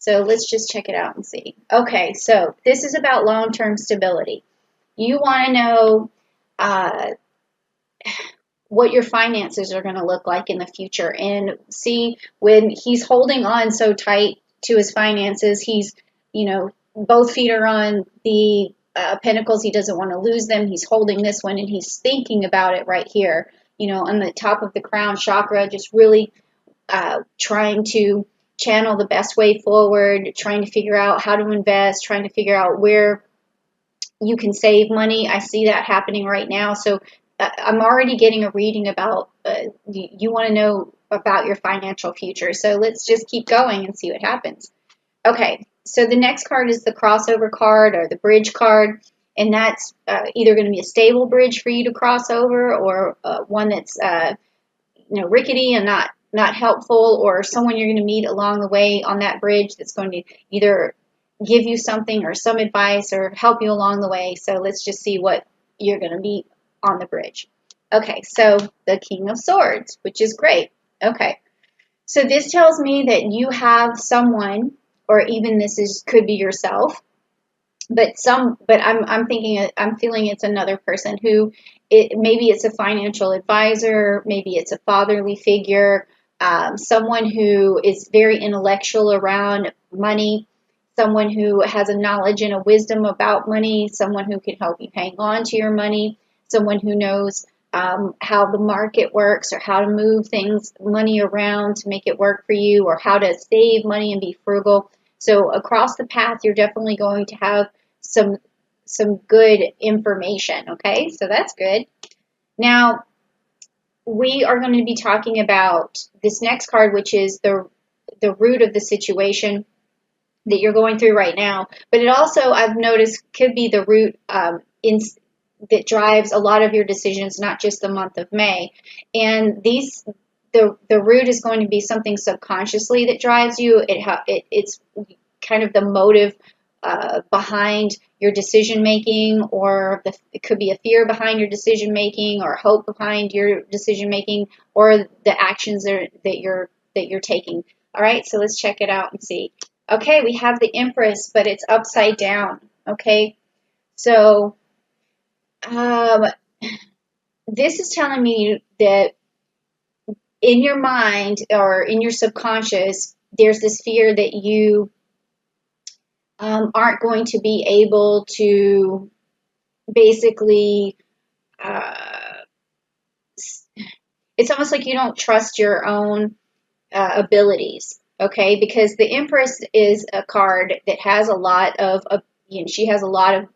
So let's just check it out and see. Okay, so this is about long-term stability. You want to know uh, what your finances are going to look like in the future, and see when he's holding on so tight to his finances, he's, both feet are on the pentacles. He doesn't want to lose them. He's holding this one and he's thinking about it right here, on the top of the crown chakra, just really trying to channel the best way forward, trying to figure out how to invest, trying to figure out where you can save money. I see that happening right now. So I'm already getting a reading about you want to know about your financial future. So let's just keep going and see what happens. Okay, so the next card is the crossover card or the bridge card, and that's either going to be a stable bridge for you to cross over, or one that's rickety and not helpful, or someone you're going to meet along the way on that bridge that's going to either give you something or some advice or help you along the way. So let's just see what you're going to meet on the bridge. Okay, so the King of Swords, which is great. Okay, so this tells me that you have someone, or even could be yourself, but I'm feeling it's another person who, maybe it's a financial advisor, maybe it's a fatherly figure, someone who is very intellectual around money, someone who has a knowledge and a wisdom about money, someone who can help you hang on to your money, someone who knows how the market works, or how to move money around to make it work for you, or how to save money and be frugal. So across the path, you're definitely going to have some good information. Okay, so that's good. Now we are going to be talking about this next card, which is the root of the situation that you're going through right now. But it also, I've noticed, could be the root that drives a lot of your decisions, not just the month of May. And the root is going to be something subconsciously that drives you. It's kind of the motive behind your decision making, or it could be a fear behind your decision making, or hope behind your decision making, or the actions that you're taking. All right, so let's check it out and see. Okay, we have the Empress, but it's upside down. Okay, so this is telling me that in your mind, or in your subconscious, there's this fear that you aren't going to be able to basically, it's almost like you don't trust your own abilities, okay? Because the Empress is a card that has a lot of, she has a lot of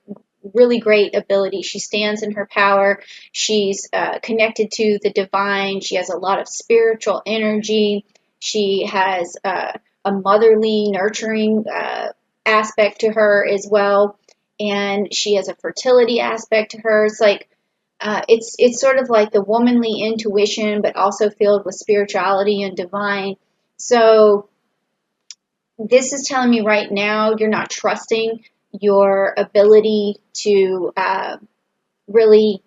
really great ability. She stands in her power. She's connected to the divine. She has a lot of spiritual energy. She has a motherly, nurturing aspect to her as well, and she has a fertility aspect to her. It's like it's sort of like the womanly intuition, but also filled with spirituality and divine. So this is telling me right now you're not trusting your ability to really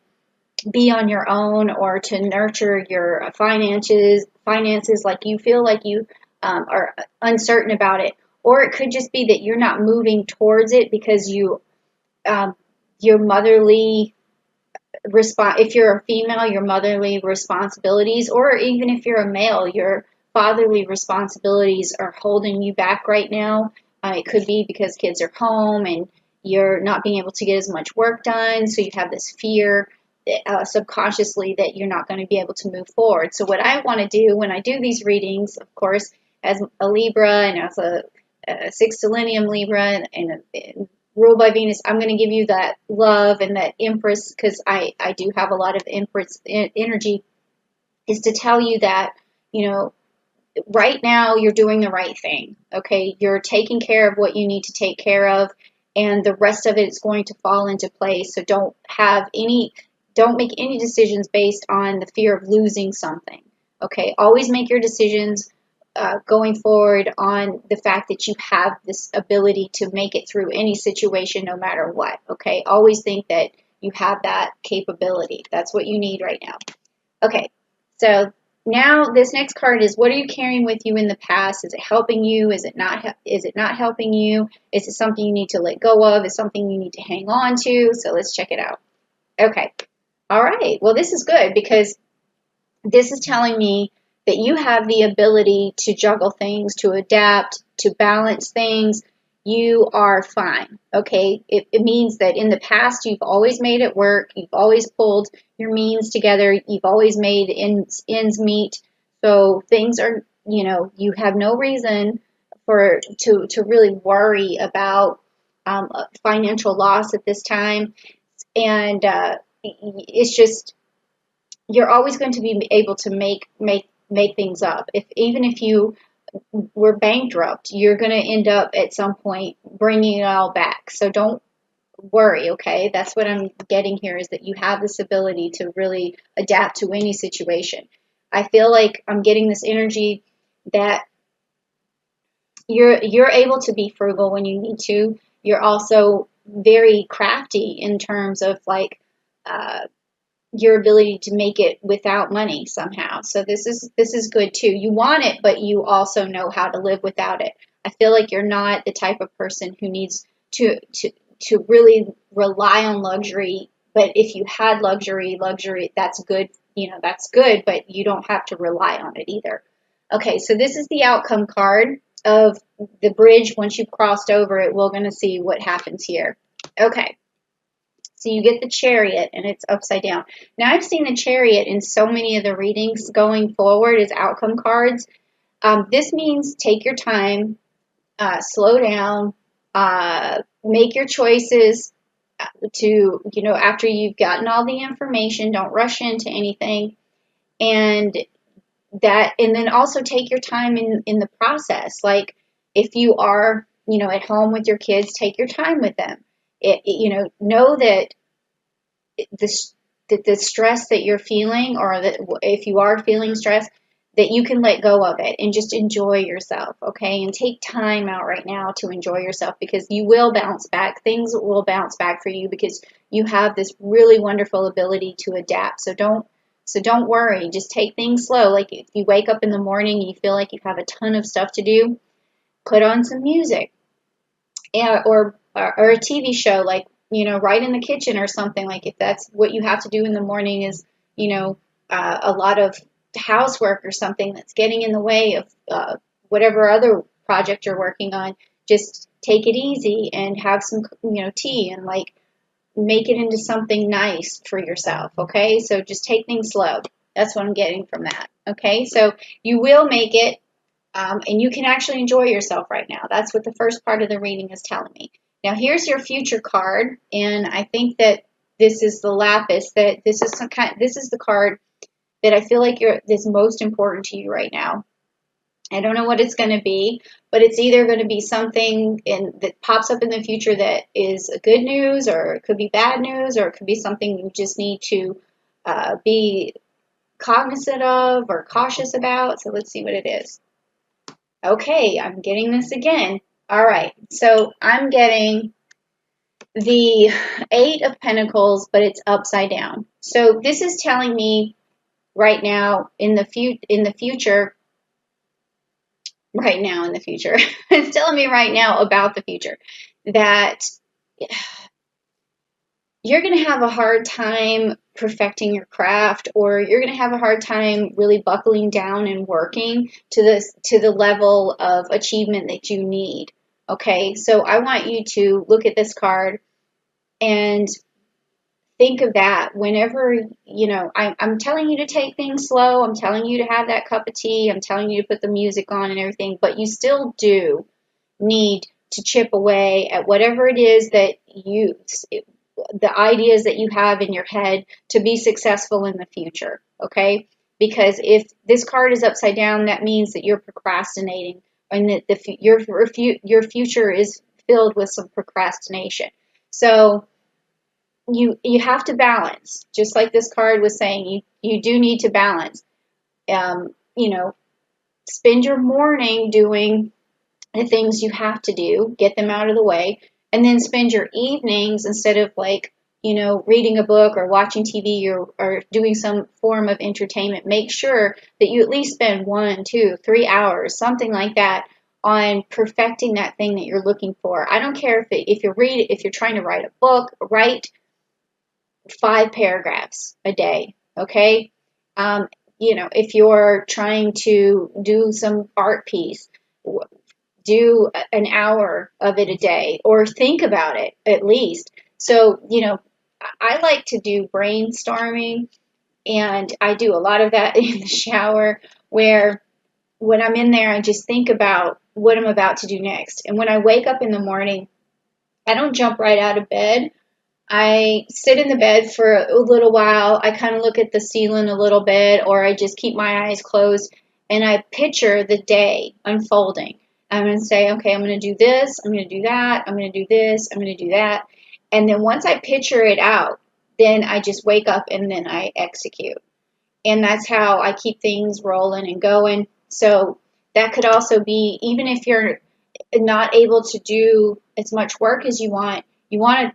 be on your own, or to nurture your finances like you feel like you are uncertain about it. Or it could just be that you're not moving towards it because your motherly if you're a female, your motherly responsibilities, or even if you're a male, your fatherly responsibilities are holding you back right now. It could be because kids are home and you're not being able to get as much work done, so you have this fear subconsciously that you're not going to be able to move forward. So what I want to do when I do these readings, of course, as a Libra and as a sextilenium Libra and ruled by Venus, I'm going to give you that love and that Empress, because I do have a lot of Empress energy, is to tell you that, right now you're doing the right thing. Okay, you're taking care of what you need to take care of, and the rest of it is going to fall into place. So don't make any decisions based on the fear of losing something. Okay, always make your decisions going forward on the fact that you have this ability to make it through any situation, no matter what. Okay, always think that you have that capability. That's what you need right now. Okay, so Now this next card is, what are you carrying with you in the past? Is it helping you? Is it not? Is it not helping you? Is it something you need to let go of? Is it something you need to hang on to? So let's check it out. Okay. All right. Well, this is good because this is telling me that you have the ability to juggle things, to adapt, to balance things. You are fine. Okay. It means that in the past, you've always made it work. You've always pulled your means together. You've always made ends meet. So things are, you have no reason to really worry about financial loss at this time. And it's just, you're always going to be able to make things up. Even if you were bankrupt, you're going to end up at some point bringing it all back. So don't worry, okay? That's what I'm getting here, is that you have this ability to really adapt to any situation. I feel like I'm getting this energy that you're able to be frugal when you need to. You're also very crafty in terms of like your ability to make it without money somehow. So this is good too. You want it, but you also know how to live without it. I feel like you're not the type of person who needs to really rely on luxury. But if you had luxury, that's good. That's good, but you don't have to rely on it either. Okay, so this is the outcome card of the bridge. Once you've crossed over it, we're going to see what happens here. Okay. So you get the Chariot, and it's upside down. Now, I've seen the Chariot in so many of the readings going forward as outcome cards. This means take your time, slow down, make your choices after you've gotten all the information. Don't rush into anything. And then also take your time in the process. Like if you are, at home with your kids, take your time with them. Know that the stress that you're feeling, or that if you are feeling stress, that you can let go of it and just enjoy yourself, okay? And take time out right now to enjoy yourself, because you will bounce back. Things will bounce back for you because you have this really wonderful ability to adapt. So don't worry. Just take things slow. Like if you wake up in the morning and you feel like you have a ton of stuff to do, put on some music, or a TV show, like, right in the kitchen or something. Like if that's what you have to do in the morning is, a lot of housework or something that's getting in the way of whatever other project you're working on, just take it easy and have some, tea, and like make it into something nice for yourself. Okay. So just take things slow. That's what I'm getting from that. Okay. So you will make it. And you can actually enjoy yourself right now. That's what the first part of the reading is telling me. Now here's your future card, and I think that this is the lapis. That this is the card that I feel like is most important to you right now. I don't know what it's going to be, but it's either going to be something that pops up in the future that is good news, or it could be bad news, or it could be something you just need to be cognizant of or cautious about. So let's see what it is. Okay, I'm getting this again. All right, so I'm getting the Eight of Pentacles, but it's upside down. So this is telling me right now in the future, right now in the future, it's telling me right now about the future, that you're going to have a hard time perfecting your craft, or you're going to have a hard time really buckling down and working to the level of achievement that you need. Okay, so I want you to look at this card and think of that whenever, I'm telling you to take things slow. I'm telling you to have that cup of tea. I'm telling you to put the music on and everything, but you still do need to chip away at whatever it is that the ideas that you have in your head to be successful in the future, okay? Because if this card is upside down, that means that you're procrastinating, and that your future is filled with some procrastination. So you have to balance, just like this card was saying. You do need to balance. Spend your morning doing the things you have to do, get them out of the way, and then spend your evenings, instead of like, reading a book or watching TV or doing some form of entertainment, make sure that you at least spend 1, 2, 3 hours, something like that, on perfecting that thing that you're looking for. I don't care if you're trying to write a book, write 5 paragraphs a day, okay? If you're trying to do some art piece, do an hour of it a day, or think about it at least. So, I like to do brainstorming, and I do a lot of that in the shower, where when I'm in there, I just think about what I'm about to do next. And when I wake up in the morning, I don't jump right out of bed. I sit in the bed for a little while. I kind of look at the ceiling a little bit, or I just keep my eyes closed, and I picture the day unfolding. I'm going to say, okay, I'm going to do this, I'm going to do that, I'm going to do this, I'm going to do that. And then once I picture it out, then I just wake up and then I execute. And that's how I keep things rolling and going. So that could also be, even if you're not able to do as much work as you want to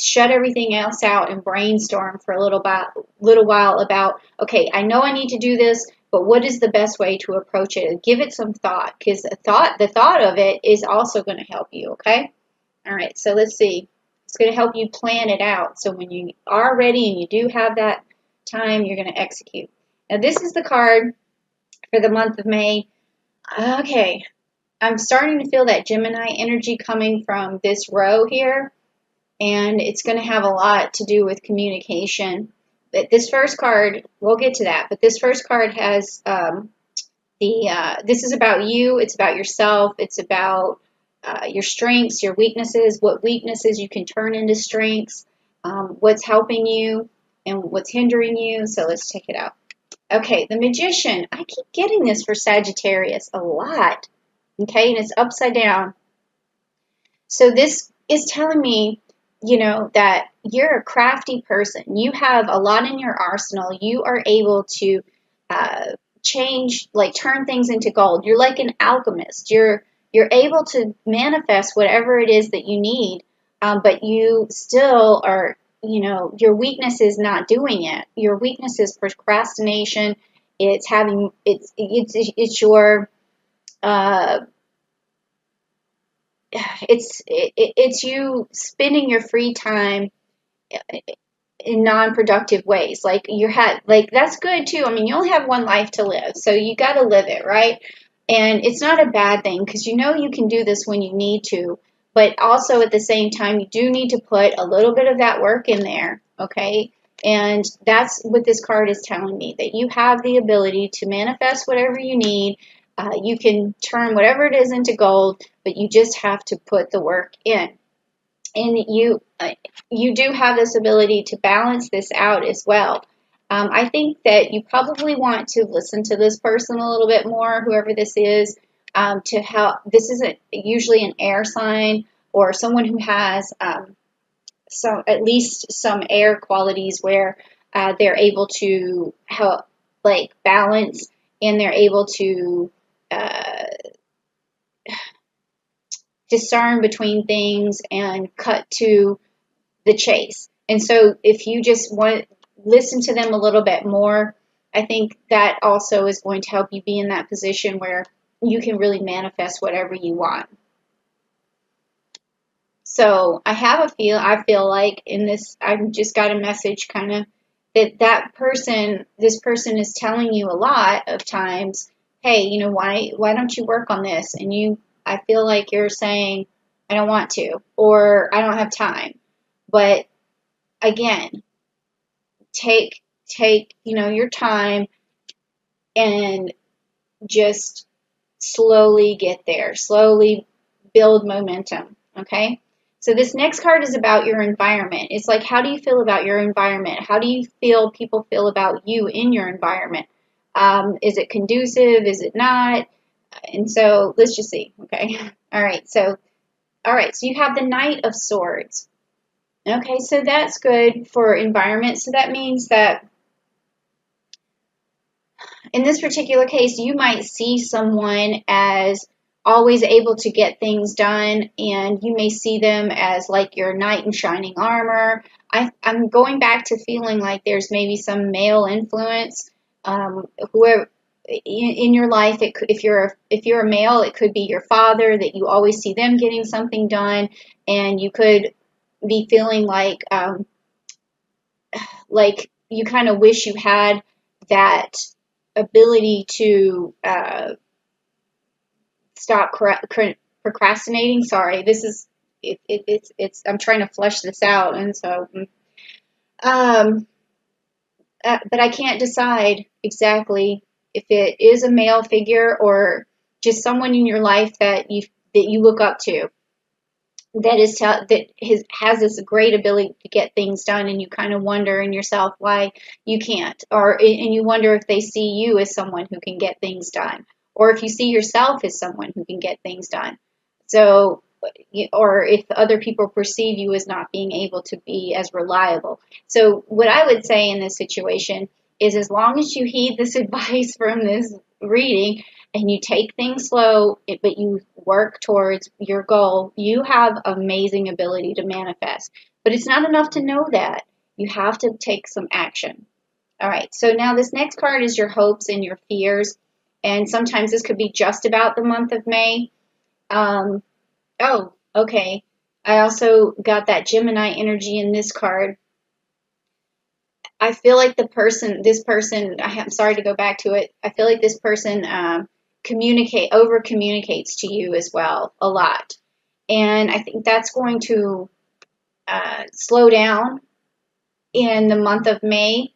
shut everything else out and brainstorm for a little while about, okay, I know I need to do this, but what is the best way to approach it? Give it some thought, because the thought of it is also going to help you, okay? All right, so let's see. It's going to help you plan it out. So when you are ready and you do have that time, you're going to execute. Now, this is the card for the month of May. Okay, I'm starting to feel that Gemini energy coming from this row here, and it's going to have a lot to do with communication. But this first card, we'll get to that, but this first card has this is about you, it's about yourself, it's about your strengths, your weaknesses, what weaknesses you can turn into strengths, what's helping you and what's hindering you. So let's check it out. Okay, the Magician. I keep getting this for Sagittarius a lot. Okay, and it's upside down. So this is telling me, that you're a crafty person. You have a lot in your arsenal. You are able to turn things into gold. You're like an alchemist. You're able to manifest whatever it is that you need, but you still are, your weakness is not doing it. Your weakness is procrastination. It's your it's you spending your free time in non-productive ways. Like that's good too. I mean, you only have one life to live, so you got to live it, right? And it's not a bad thing, because you can do this when you need to, but also at the same time, you do need to put a little bit of that work in there, okay? And that's what this card is telling me, that you have the ability to manifest whatever you need. You can turn whatever it is into gold, but you just have to put the work in. And you do have this ability to balance this out as well. I think that you probably want to listen to this person a little bit more, whoever this is, to help. This isn't usually an air sign or someone who has at least some air qualities, where they're able to help, like, balance, and they're able to discern between things and cut to the chase. And so if you just want to listen to them a little bit more, I think that also is going to help you be in that position where you can really manifest whatever you want. So I feel like in this, I've just got a message kind of this person is telling you a lot of times, hey, why don't you work on this? And I feel like you're saying, I don't want to, or I don't have time. But again, take your time and just slowly get there. Slowly build momentum, okay? So this next card is about your environment. It's like, how do you feel about your environment? How do you feel people feel about you in your environment? Is it conducive? Is it not? And so let's just see, okay? All right, so you have the Knight of Swords. Okay, so that's good for environment. So that means that in this particular case, you might see someone as always able to get things done, and you may see them as like your knight in shining armor. I'm going back to feeling like there's maybe some male influence, whoever in your life. If you're a male, it could be your father, that you always see them getting something done, and you could be feeling like you kind of wish you had that ability to stop procrastinating. Sorry, this is it's I'm trying to flesh this out, and so um, but I can't decide exactly if it is a male figure or just someone in your life that you look up to, that has this great ability to get things done, and you kind of wonder in yourself why you can't, and you wonder if they see you as someone who can get things done, or if you see yourself as someone who can get things done. So, or if other people perceive you as not being able to be as reliable. So, what I would say in this situation is, as long as you heed this advice from this reading, and you take things slow, but you work towards your goal, you have amazing ability to manifest. But it's not enough to know that. You have to take some action. All right, so now this next card is your hopes and your fears. And sometimes this could be just about the month of May. Oh, okay. I also got that Gemini energy in this card. I feel like this person, I'm sorry to go back to it. I feel like this person over communicates to you as well a lot. And I think that's going to slow down in the month of May,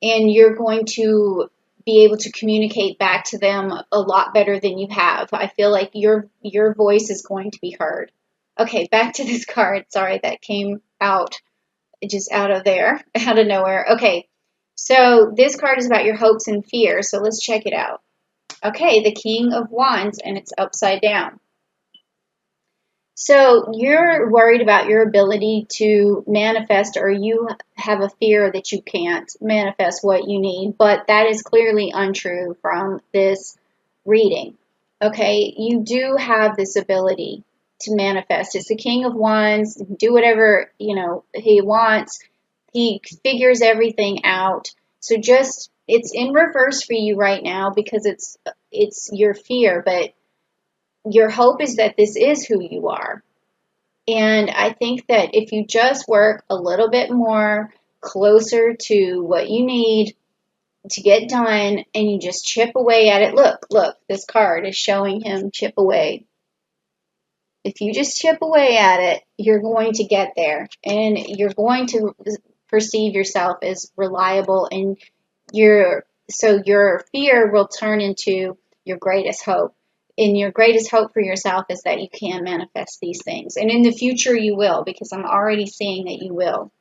and you're going to be able to communicate back to them a lot better than you have. I feel like your voice is going to be heard. Okay, back to this card. Sorry, that came out just out of there, out of nowhere. Okay, so this card is about your hopes and fears. So let's check it out. Okay, the King of Wands, and it's upside down. So you're worried about your ability to manifest, or you have a fear that you can't manifest what you need, but that is clearly untrue from this reading. Okay, you do have this ability to manifest. It's the King of Wands, do whatever, he wants. He figures everything out. So just it's in reverse for you right now because it's your fear, but your hope is that this is who you are. And I think that if you just work a little bit more closer to what you need to get done, and you just chip away at it. Look, this card is showing him chip away. If you just chip away at it, you're going to get there, and you're going to perceive yourself as reliable, and your fear will turn into your greatest hope. And your greatest hope for yourself is that you can manifest these things. And in the future you will, because I'm already seeing that you will.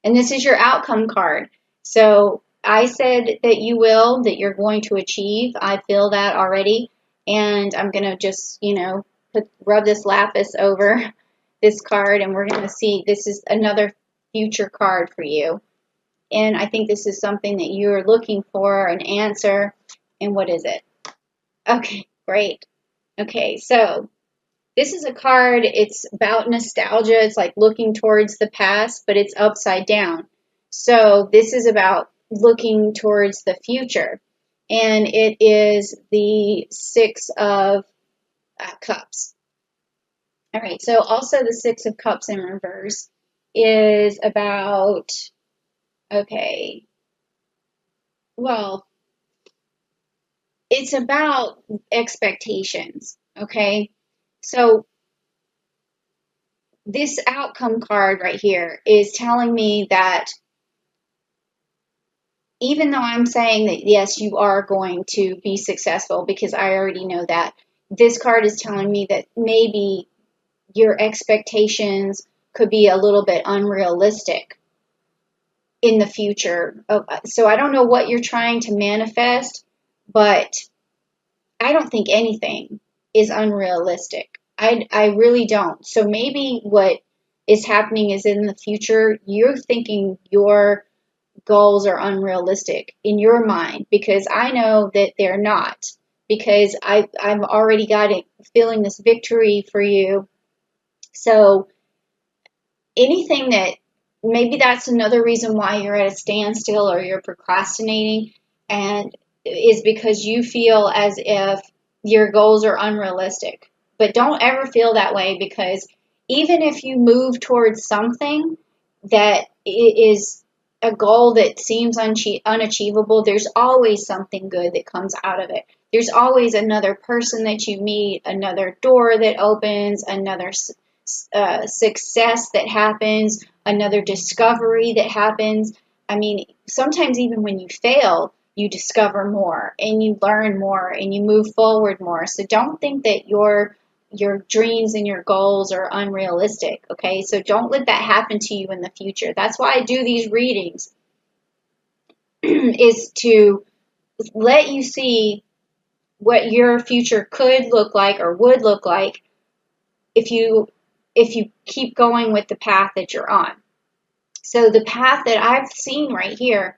And this is your outcome card. So I said that you will, that you're going to achieve. I feel that already. And I'm going to just, rub this lapis over this card, and we're going to see this is another future card for you. And I think this is something that you're looking for, an answer. And what is it? Okay, great. Okay, so this is a card, it's about nostalgia. It's like looking towards the past, but it's upside down. So this is about looking towards the future. And it is the Six of Cups. All right, so also the Six of Cups in reverse is about, okay, well, it's about expectations, okay? So this outcome card right here is telling me that even though I'm saying that, yes, you are going to be successful, because I already know that, this card is telling me that maybe your expectations could be a little bit unrealistic in the future. So I don't know what you're trying to manifest, but I don't think anything is unrealistic. I really don't. So maybe what is happening is, in the future, you're thinking your goals are unrealistic in your mind, because I know that they're not, because I've already got it feeling this victory for you. So anything that maybe that's another reason why you're at a standstill or you're procrastinating, and is because you feel as if your goals are unrealistic. But don't ever feel that way, because even if you move towards something that is a goal that seems unachievable, there's always something good that comes out of it. There's always another person that you meet, another door that opens, another success that happens, another discovery that happens. I mean, sometimes even when you fail, you discover more and you learn more and you move forward more. So don't think that your dreams and your goals are unrealistic, okay? So don't let that happen to you in the future. That's why I do these readings is to let you see what your future could look like or would look like if you keep going with the path that you're on. So the path that I've seen right here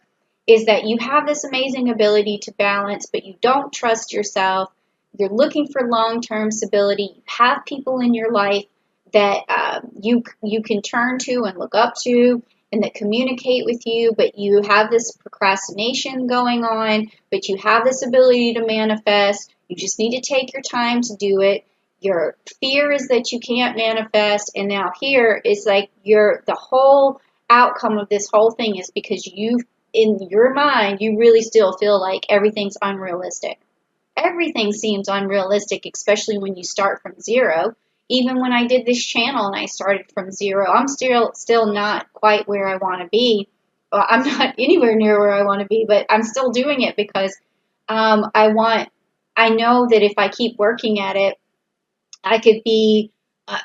is that you have this amazing ability to balance, but you don't trust yourself. You're looking for long-term stability. You have people in your life that you can turn to and look up to and that communicate with you, but you have this procrastination going on, but you have this ability to manifest. You just need to take your time to do it. Your fear is that you can't manifest, and now here is like the whole outcome of this whole thing is because you, in your mind, you really still feel like everything's unrealistic. Everything seems unrealistic, especially when you start from zero. Even when I did this channel and I started from zero, I'm still not quite where I want to be. Well, I'm not anywhere near where I want to be, but I'm still doing it because I know that if I keep working at it, I could be uh,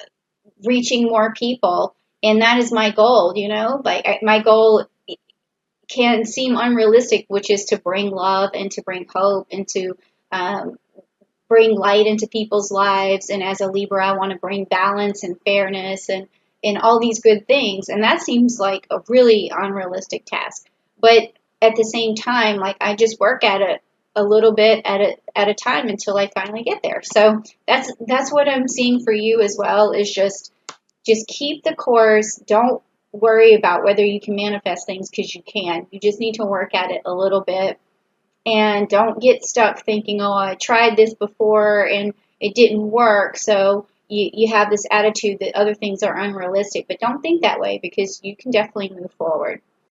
reaching more people, and that is my goal. Like my goal can seem unrealistic, which is to bring love and to bring hope and to um, bring light into people's lives. And as a Libra, I want to bring balance and fairness and all these good things. And that seems like a really unrealistic task. But at the same time, like I just work at it a little bit at a time until I finally get there. So that's what I'm seeing for you as well, is just keep the course. Don't worry about whether you can manifest things, because you can. You just need to work at it a little bit. And don't get stuck thinking, oh, I tried this before and it didn't work. So you have this attitude that other things are unrealistic. But don't think that way, because you can definitely move forward.